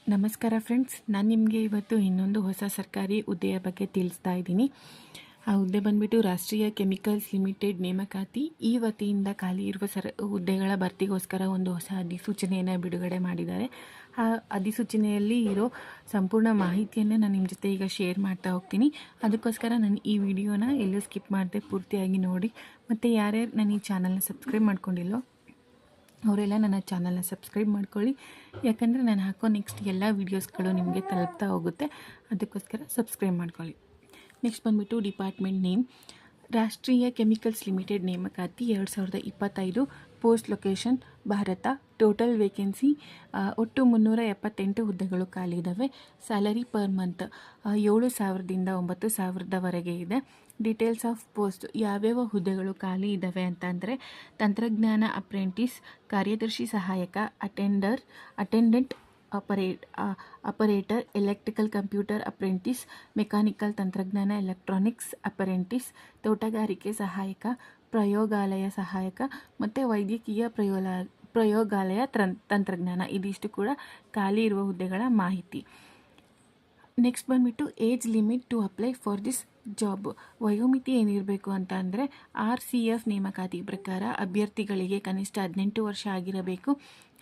ನಮಸ್ಕಾರ ಫ್ರೆಂಡ್ಸ್, ನಾನು ನಿಮಗೆ ಇವತ್ತು ಇನ್ನೊಂದು ಹೊಸ ಸರ್ಕಾರಿ ಹುದ್ದೆಯ ಬಗ್ಗೆ ತಿಳಿಸ್ತಾ ಇದ್ದೀನಿ. ಆ ಹುದ್ದೆ ಬಂದುಬಿಟ್ಟು ರಾಷ್ಟ್ರೀಯ ಕೆಮಿಕಲ್ಸ್ ಲಿಮಿಟೆಡ್ ನೇಮಕಾತಿ. ಈ ವತಿಯಿಂದ ಖಾಲಿ ಇರುವ ಹುದ್ದೆಗಳ ಭರ್ತಿಗೋಸ್ಕರ ಒಂದು ಹೊಸ ಅಧಿಸೂಚನೆಯನ್ನು ಬಿಡುಗಡೆ ಮಾಡಿದ್ದಾರೆ. ಆ ಅಧಿಸೂಚನೆಯಲ್ಲಿ ಇರೋ ಸಂಪೂರ್ಣ ಮಾಹಿತಿಯನ್ನು ನಾನು ನಿಮ್ಮ ಜೊತೆ ಈಗ ಶೇರ್ ಮಾಡ್ತಾ ಹೋಗ್ತೀನಿ. ಅದಕ್ಕೋಸ್ಕರ ನಾನು ಈ ವಿಡಿಯೋನ ಎಲ್ಲೂ ಸ್ಕಿಪ್ ಮಾಡದೆ ಪೂರ್ತಿಯಾಗಿ ನೋಡಿ. ಮತ್ತು ಯಾರ್ಯಾರು ನಾನು ಈ ಚಾನಲ್ನ ಸಬ್ಸ್ಕ್ರೈಬ್ ಮಾಡ್ಕೊಂಡಿಲ್ಲೋ ಅವರೆಲ್ಲ ನನ್ನ ಚಾನಲ್ನ ಸಬ್ಸ್ಕ್ರೈಬ್ ಮಾಡ್ಕೊಳ್ಳಿ. ಯಾಕಂದರೆ ನಾನು ಹಾಕೋ ನೆಕ್ಸ್ಟ್ ಎಲ್ಲ ವೀಡಿಯೋಸ್ಗಳು ನಿಮಗೆ ತಲುಪ್ತಾ ಹೋಗುತ್ತೆ. ಅದಕ್ಕೋಸ್ಕರ ಸಬ್ಸ್ಕ್ರೈಬ್ ಮಾಡ್ಕೊಳ್ಳಿ. ನೆಕ್ಸ್ಟ್ ಬಂದುಬಿಟ್ಟು ಡಿಪಾರ್ಟ್ಮೆಂಟ್ ನೇಮ್ ರಾಷ್ಟ್ರೀಯ ಕೆಮಿಕಲ್ಸ್ ಲಿಮಿಟೆಡ್ ನೇಮಕಾತಿ 2025. Post location Bharat. Total vacancy ಒಟ್ಟು 378 ಹುದ್ದೆಗಳು ಖಾಲಿ ಇದ್ದಾವೆ. ಸ್ಯಾಲರಿ ಪರ್ ಮಂತ್ 7,000ದಿಂದ 9,000ವರೆಗೆ ಇದೆ. ಡೀಟೇಲ್ಸ್ ಆಫ್ ಪೋಸ್ಟ್ ಯಾವ್ಯಾವ ಹುದ್ದೆಗಳು ಖಾಲಿ ಇದ್ದಾವೆ ಅಂತ ಅಂದರೆ ತಂತ್ರಜ್ಞಾನ ಅಪ್ರೆಂಟಿಸ್, ಕಾರ್ಯದರ್ಶಿ ಸಹಾಯಕ, attendant, operator, electrical computer apprentice, mechanical ತಂತ್ರಜ್ಞಾನ ಎಲೆಕ್ಟ್ರಾನಿಕ್ಸ್ ಅಪ್ರೆಂಟಿಸ್, ತೋಟಗಾರಿಕೆ ಸಹಾಯಕ, ಪ್ರಯೋಗಾಲಯ ಸಹಾಯಕ ಮತ್ತು ವೈದ್ಯಕೀಯ ಪ್ರಯೋಗಾಲಯ ತಂತ್ರಜ್ಞಾನ. ಇದಿಷ್ಟು ಕೂಡ ಖಾಲಿ ಇರುವ ಹುದ್ದೆಗಳ ಮಾಹಿತಿ. ನೆಕ್ಸ್ಟ್ ಬಂದುಬಿಟ್ಟು age limit to apply for this job. ವಯೋಮಿತಿ ಏನಿರಬೇಕು ಅಂತ ಅಂದರೆ RCF ನೇಮಕಾತಿ ಪ್ರಕಾರ ಅಭ್ಯರ್ಥಿಗಳಿಗೆ ಕನಿಷ್ಠ 18 ವರ್ಷ ಆಗಿರಬೇಕು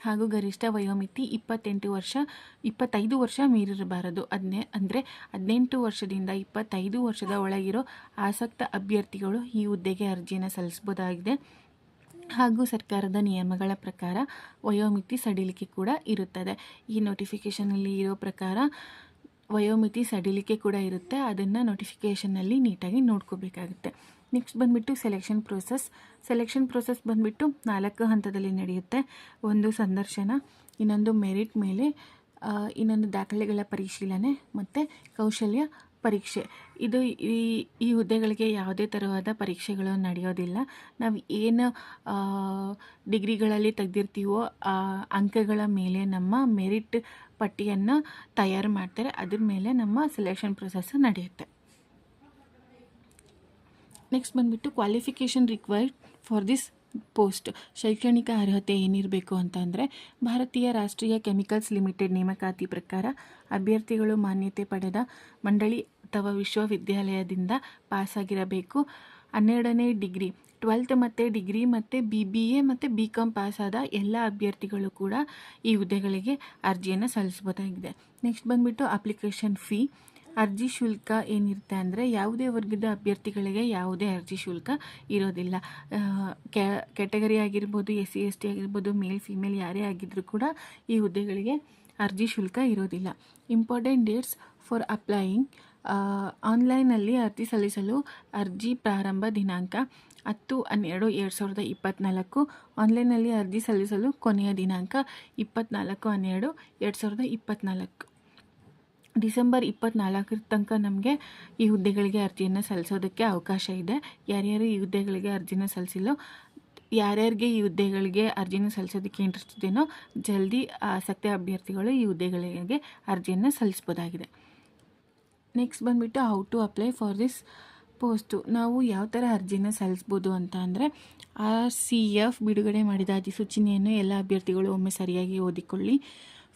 ಹಾಗೂ ಗರಿಷ್ಠ ವಯೋಮಿತಿ 25 ವರ್ಷ ಮೀರಿರಬಾರದು. ಅಂದರೆ 18 ವರ್ಷದಿಂದ 25 ವರ್ಷದ ಒಳಗಿರೋ ಆಸಕ್ತ ಅಭ್ಯರ್ಥಿಗಳು ಈ ಹುದ್ದೆಗೆ ಅರ್ಜಿಯನ್ನು ಸಲ್ಲಿಸಬಹುದಾಗಿದೆ. ಹಾಗೂ ಸರ್ಕಾರದ ನಿಯಮಗಳ ಪ್ರಕಾರ ವಯೋಮಿತಿ ಸಡಿಲಿಕೆ ಕೂಡ ಇರುತ್ತದೆ. ಈ ನೋಟಿಫಿಕೇಷನಲ್ಲಿ ಇರೋ ಪ್ರಕಾರ ವಯೋಮಿತಿ ಸಡಿಲಿಕೆ ಕೂಡ ಇರುತ್ತೆ. ಅದನ್ನು ನೋಟಿಫಿಕೇಷನಲ್ಲಿ ನೀಟಾಗಿ ನೋಡ್ಕೋಬೇಕಾಗುತ್ತೆ. ನೆಕ್ಸ್ಟ್ ಬಂದುಬಿಟ್ಟು ಸೆಲೆಕ್ಷನ್ ಪ್ರೋಸೆಸ್ ಬಂದುಬಿಟ್ಟು 4 ಹಂತದಲ್ಲಿ ನಡೆಯುತ್ತೆ. ಒಂದು ಸಂದರ್ಶನ, ಇನ್ನೊಂದು ಮೆರಿಟ್ ಮೇಲೆ, ಇನ್ನೊಂದು ದಾಖಲೆಗಳ ಪರಿಶೀಲನೆ ಮತ್ತು ಕೌಶಲ್ಯ ಪರೀಕ್ಷೆ. ಇದು ಈ ಹುದ್ದೆಗಳಿಗೆ ಯಾವುದೇ ಥರವಾದ ಪರೀಕ್ಷೆಗಳು ನಡೆಯೋದಿಲ್ಲ. ನಾವು ಏನು ಡಿಗ್ರಿಗಳಲ್ಲಿ ತೆಗೆದಿರ್ತೀವೋ ಆ ಅಂಕಗಳ ಮೇಲೆ ನಮ್ಮ ಮೆರಿಟ್ ಪಟ್ಟಿಯನ್ನು ತಯಾರು ಮಾಡ್ತಾರೆ. ಅದ್ರ ಮೇಲೆ ನಮ್ಮ ಸೆಲೆಕ್ಷನ್ ಪ್ರೊಸೆಸ್ ನಡೆಯುತ್ತೆ. ನೆಕ್ಸ್ಟ್ ಬಂದುಬಿಟ್ಟು qualification required for this post. ಶೈಕ್ಷಣಿಕ ಅರ್ಹತೆ ಏನಿರಬೇಕು ಅಂತ ಅಂದರೆ ಭಾರತೀಯ ರಾಷ್ಟ್ರೀಯ ಕೆಮಿಕಲ್ಸ್ ಲಿಮಿಟೆಡ್ ನೇಮಕಾತಿ ಪ್ರಕಾರ ಅಭ್ಯರ್ಥಿಗಳು ಮಾನ್ಯತೆ ಪಡೆದ ಮಂಡಳಿ ಅಥವಾ ವಿಶ್ವವಿದ್ಯಾಲಯದಿಂದ ಪಾಸಾಗಿರಬೇಕು. 12ನೇ ಡಿಗ್ರಿ 12th ಮತ್ತು ಡಿಗ್ರಿ ಮತ್ತು BBA ಮತ್ತು BCom ಪಾಸಾದ ಎಲ್ಲ ಅಭ್ಯರ್ಥಿಗಳು ಕೂಡ ಈ ಹುದ್ದೆಗಳಿಗೆ ಅರ್ಜಿಯನ್ನು ಸಲ್ಲಿಸಬಹುದಾಗಿದೆ. ನೆಕ್ಸ್ಟ್ ಬಂದುಬಿಟ್ಟು ಅಪ್ಲಿಕೇಶನ್ ಫೀ. ಅರ್ಜಿ ಶುಲ್ಕ ಏನಿರುತ್ತೆ ಅಂದರೆ ಯಾವುದೇ ವರ್ಗದ ಅಭ್ಯರ್ಥಿಗಳಿಗೆ ಯಾವುದೇ ಅರ್ಜಿ ಶುಲ್ಕ ಇರೋದಿಲ್ಲ. ಕ್ಯಾಟಗರಿ ಆಗಿರ್ಬೋದು, SC ST ಆಗಿರ್ಬೋದು, ಮೇಲ್ ಫಿಮೇಲ್ ಯಾರೇ ಆಗಿದ್ದರೂ ಕೂಡ ಈ ಹುದ್ದೆಗಳಿಗೆ ಅರ್ಜಿ ಶುಲ್ಕ ಇರೋದಿಲ್ಲ. Important dates for applying. ಆನ್ಲೈನಲ್ಲಿ ಅರ್ಜಿ ಸಲ್ಲಿಸಲು ಅರ್ಜಿ ಪ್ರಾರಂಭ ದಿನಾಂಕ 10/12/2024. ಆನ್ಲೈನಲ್ಲಿ ಅರ್ಜಿ ಸಲ್ಲಿಸಲು ಕೊನೆಯ ದಿನಾಂಕ 24/12/2024. ಡಿಸೆಂಬರ್ 24 ತನಕ ನಮಗೆ ಈ ಹುದ್ದೆಗಳಿಗೆ ಅರ್ಜಿಯನ್ನು ಸಲ್ಲಿಸೋದಕ್ಕೆ ಅವಕಾಶ ಇದೆ. ಯಾರ್ಯಾರು ಈ ಹುದ್ದೆಗಳಿಗೆ ಅರ್ಜಿನ ಸಲ್ಲಿಸಿಲ್ಲೋ, ಯಾರ್ಯಾರಿಗೆ ಈ ಹುದ್ದೆಗಳಿಗೆ ಅರ್ಜಿನ ಸಲ್ಲಿಸೋದಕ್ಕೆ ಇಂಟ್ರೆಸ್ಟ್ ಇದೆಯೋ ಜಲ್ದಿ ಆಸಕ್ತಿ ಅಭ್ಯರ್ಥಿಗಳು ಈ ಹುದ್ದೆಗಳಿಗೆ ಅರ್ಜಿಯನ್ನು ಸಲ್ಲಿಸ್ಬೋದಾಗಿದೆ. ನೆಕ್ಸ್ಟ್ ಬಂದುಬಿಟ್ಟು how to apply for this post. ನಾವು ಯಾವ ಥರ ಅರ್ಜಿನ ಸಲ್ಲಿಸ್ಬೋದು ಅಂತ ಅಂದರೆ RCF ಬಿಡುಗಡೆ ಮಾಡಿದ ಅಧಿಸೂಚನೆಯನ್ನು ಎಲ್ಲ ಅಭ್ಯರ್ಥಿಗಳು ಒಮ್ಮೆ ಸರಿಯಾಗಿ ಓದಿಕೊಳ್ಳಿ.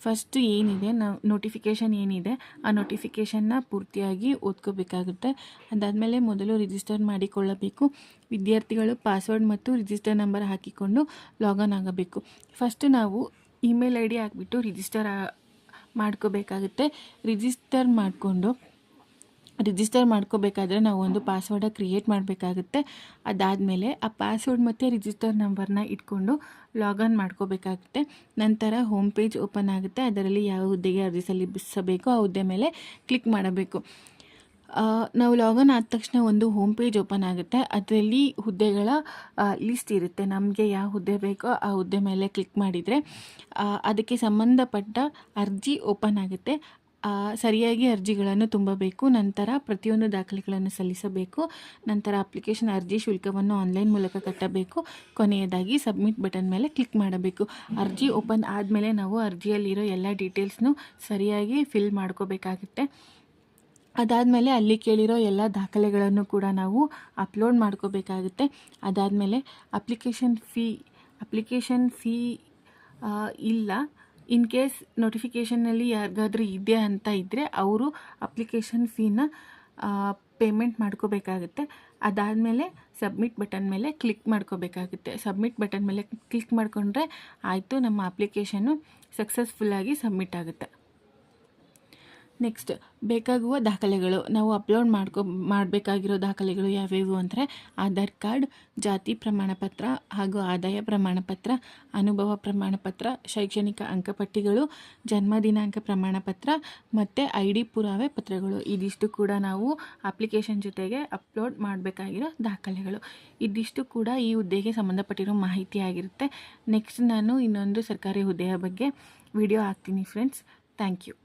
ಫಸ್ಟು ಏನಿದೆ, ನೋಟಿಫಿಕೇಷನ್ ಏನಿದೆ ಆ ನೋಟಿಫಿಕೇಷನ್ನ ಪೂರ್ತಿಯಾಗಿ ಓದ್ಕೋಬೇಕಾಗುತ್ತೆ. ಅದಾದಮೇಲೆ ಮೊದಲು ರಿಜಿಸ್ಟರ್ ಮಾಡಿಕೊಳ್ಳಬೇಕು. ವಿದ್ಯಾರ್ಥಿಗಳು ಪಾಸ್ವರ್ಡ್ ಮತ್ತು ರಿಜಿಸ್ಟರ್ ನಂಬರ್ ಹಾಕಿಕೊಂಡು ಲಾಗಿನ್ ಆಗಬೇಕು. ಫಸ್ಟು ನಾವು ಇಮೇಲ್ ID ಹಾಕಿಬಿಟ್ಟು ರಿಜಿಸ್ಟರ್ ಮಾಡ್ಕೋಬೇಕಾಗುತ್ತೆ. ರಿಜಿಸ್ಟರ್ ಮಾಡ್ಕೋಬೇಕಾದ್ರೆ ನಾವು ಒಂದು ಪಾಸ್ವರ್ಡ ಕ್ರಿಯೇಟ್ ಮಾಡಬೇಕಾಗುತ್ತೆ. ಅದಾದಮೇಲೆ ಆ ಪಾಸ್ವರ್ಡ್ ಮತ್ತು ರಿಜಿಸ್ಟರ್ ನಂಬರ್ನ ಇಟ್ಕೊಂಡು ಲಾಗಿನ್ ಮಾಡ್ಕೋಬೇಕಾಗುತ್ತೆ. ನಂತರ ಹೋಮ್ ಪೇಜ್ ಓಪನ್ ಆಗುತ್ತೆ. ಅದರಲ್ಲಿ ಯಾವ ಹುದ್ದೆಗೆ ಅರ್ಜಿ ಸಲ್ಲಿಸಬೇಕು ಆ ಹುದ್ದೆ ಮೇಲೆ ಕ್ಲಿಕ್ ಮಾಡಬೇಕು. ನಾವು ಲಾಗಿನ್ ಆದ ತಕ್ಷಣ ಒಂದು ಹೋಮ್ ಪೇಜ್ ಓಪನ್ ಆಗುತ್ತೆ. ಅದರಲ್ಲಿ ಹುದ್ದೆಗಳ ಲಿಸ್ಟ್ ಇರುತ್ತೆ. ನಮಗೆ ಯಾವ ಹುದ್ದೆ ಬೇಕೋ ಆ ಹುದ್ದೆ ಮೇಲೆ ಕ್ಲಿಕ್ ಮಾಡಿದರೆ ಅದಕ್ಕೆ ಸಂಬಂಧಪಟ್ಟ ಅರ್ಜಿ ಓಪನ್ ಆಗುತ್ತೆ. ಸರಿಯಾಗಿ ಅರ್ಜಿಗಳನ್ನು ತುಂಬಬೇಕು. ನಂತರ ಪ್ರತಿಯೊಂದು ದಾಖಲೆಗಳನ್ನು ಸಲ್ಲಿಸಬೇಕು. ನಂತರ ಅಪ್ಲಿಕೇಶನ್ ಅರ್ಜಿ ಶುಲ್ಕವನ್ನು ಆನ್ಲೈನ್ ಮೂಲಕ ಕಟ್ಟಬೇಕು. ಕೊನೆಯದಾಗಿ ಸಬ್ಮಿಟ್ ಬಟನ್ ಮೇಲೆ ಕ್ಲಿಕ್ ಮಾಡಬೇಕು. ಅರ್ಜಿ ಓಪನ್ ಆದಮೇಲೆ ನಾವು ಅರ್ಜಿಯಲ್ಲಿರೋ ಎಲ್ಲ ಡೀಟೇಲ್ಸ್ನು ಸರಿಯಾಗಿ ಫಿಲ್ ಮಾಡ್ಕೋಬೇಕಾಗುತ್ತೆ. ಅದಾದಮೇಲೆ ಅಲ್ಲಿ ಕೇಳಿರೋ ಎಲ್ಲ ದಾಖಲೆಗಳನ್ನು ಕೂಡ ನಾವು ಅಪ್ಲೋಡ್ ಮಾಡ್ಕೋಬೇಕಾಗುತ್ತೆ. ಅದಾದಮೇಲೆ ಅಪ್ಲಿಕೇಶನ್ ಫೀ ಇಲ್ಲ, ಇನ್ ಕೇಸ್ ನೋಟಿಫಿಕೇಷನ್ನಲ್ಲಿ ಯಾರಿಗಾದ್ರೂ ಇದೆ ಅಂತ ಇದ್ದರೆ ಅವರು ಅಪ್ಲಿಕೇಶನ್ ಫೀನ ಪೇಮೆಂಟ್ ಮಾಡ್ಕೋಬೇಕಾಗುತ್ತೆ. ಅದಾದಮೇಲೆ ಸಬ್ಮಿಟ್ ಬಟನ್ ಮೇಲೆ ಕ್ಲಿಕ್ ಮಾಡ್ಕೋಬೇಕಾಗುತ್ತೆ. ಸಬ್ಮಿಟ್ ಬಟನ್ ಮೇಲೆ ಕ್ಲಿಕ್ ಮಾಡಿಕೊಂಡ್ರೆ ಆಯಿತು, ನಮ್ಮ ಅಪ್ಲಿಕೇಶನ್ನು ಸಕ್ಸಸ್ಫುಲ್ಲಾಗಿ ಸಬ್ಮಿಟ್ ಆಗುತ್ತೆ. ನೆಕ್ಸ್ಟ್ ಬೇಕಾಗುವ ದಾಖಲೆಗಳು, ನಾವು ಅಪ್ಲೋಡ್ ಮಾಡಬೇಕಾಗಿರೋ ದಾಖಲೆಗಳು ಯಾವ್ಯಾವು ಅಂದರೆ ಆಧಾರ್ ಕಾರ್ಡ್, ಜಾತಿ ಪ್ರಮಾಣಪತ್ರ ಹಾಗೂ ಆದಾಯ ಪ್ರಮಾಣಪತ್ರ, ಅನುಭವ ಪ್ರಮಾಣಪತ್ರ, ಶೈಕ್ಷಣಿಕ ಅಂಕಪಟ್ಟಿಗಳು, ಜನ್ಮ ದಿನಾಂಕ ಪ್ರಮಾಣಪತ್ರ ಮತ್ತು ID ಪುರಾವೆ ಪತ್ರಗಳು. ಇದಿಷ್ಟು ಕೂಡ ನಾವು ಅಪ್ಲಿಕೇಶನ್ ಜೊತೆಗೆ ಅಪ್ಲೋಡ್ ಮಾಡಬೇಕಾಗಿರೋ ದಾಖಲೆಗಳು. ಇದಿಷ್ಟು ಕೂಡ ಈ ಹುದ್ದೆಗೆ ಸಂಬಂಧಪಟ್ಟಿರೋ ಮಾಹಿತಿ ಆಗಿರುತ್ತೆ. ನೆಕ್ಸ್ಟ್ ನಾನು ಇನ್ನೊಂದು ಸರ್ಕಾರಿ ಹುದ್ದೆಯ ಬಗ್ಗೆ ವಿಡಿಯೋ ಹಾಕ್ತೀನಿ ಫ್ರೆಂಡ್ಸ್. Thank you.